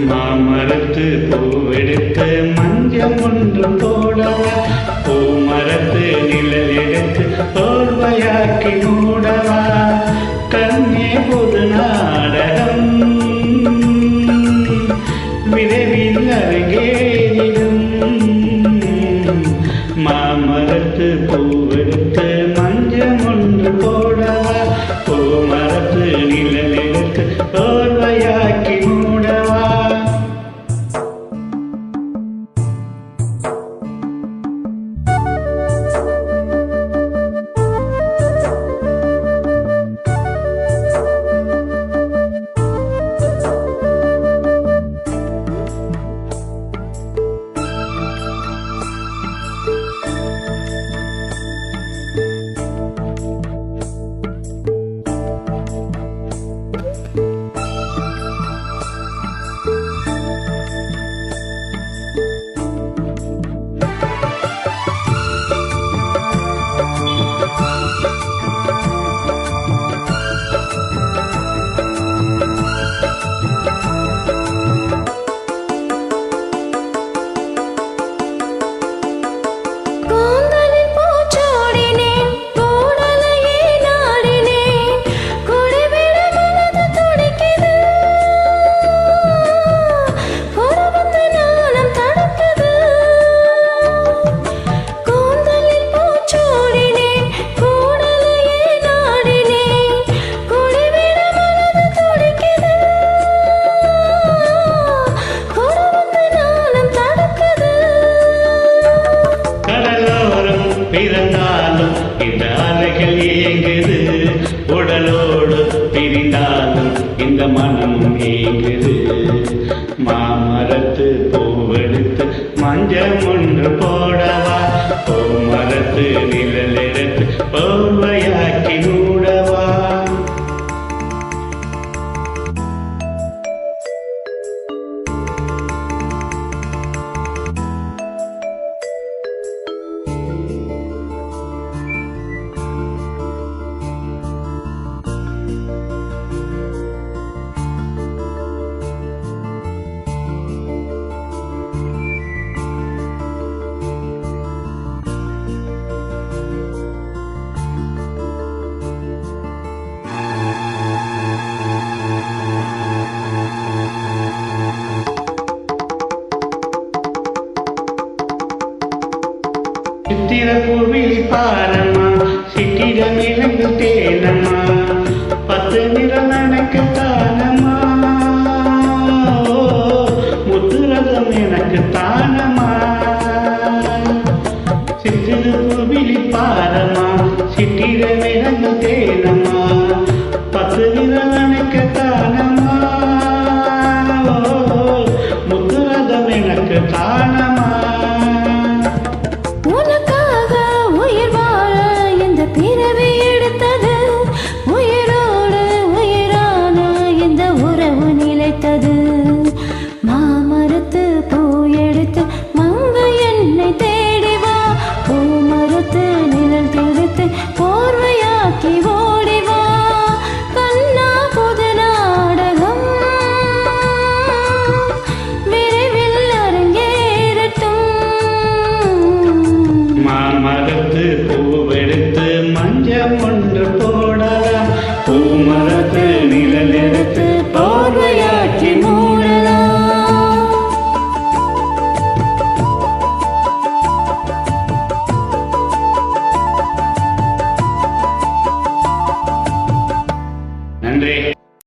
மாமரத்து பூவெடுத்து மஞ்சள் ஒன்று போடவா, பூமரத்து நிழல் எடுத்து தோல்வையாக்கி மூடவா, கண்ணே புது நாடகம் விரைவில் அரங்கேறிடும். மாமரத்து பூவெடுத்து மஞ்சள் ஒன்று போடவா, பூமரத்து நிழல் எடுத்து தோல்வையாக்கி மூடவா. பிறந்தாலும் இந்த அலைகள் ஏங்குது, உடலோடு பிரிந்தாலும் இந்த மனமும் ஏங்குது. மாமரத்து பூவெடுத்து மஞ்சள் ஒன்று போடவா, பூமரத்து நிழல் எடுத்து போர்வையாக்கி மூடவா. சித்திரப்பூவில் பாரம்மா, சித்திரம் இலங்கு தேனம்மா, 10 நிறம் எனக்கு தானம்மா, முத்துரதம் எனக்கு தானம்மா. சித்திரப்பூவில் பாரம்மா, சித்திரம் இலங்கு தேனம்மா,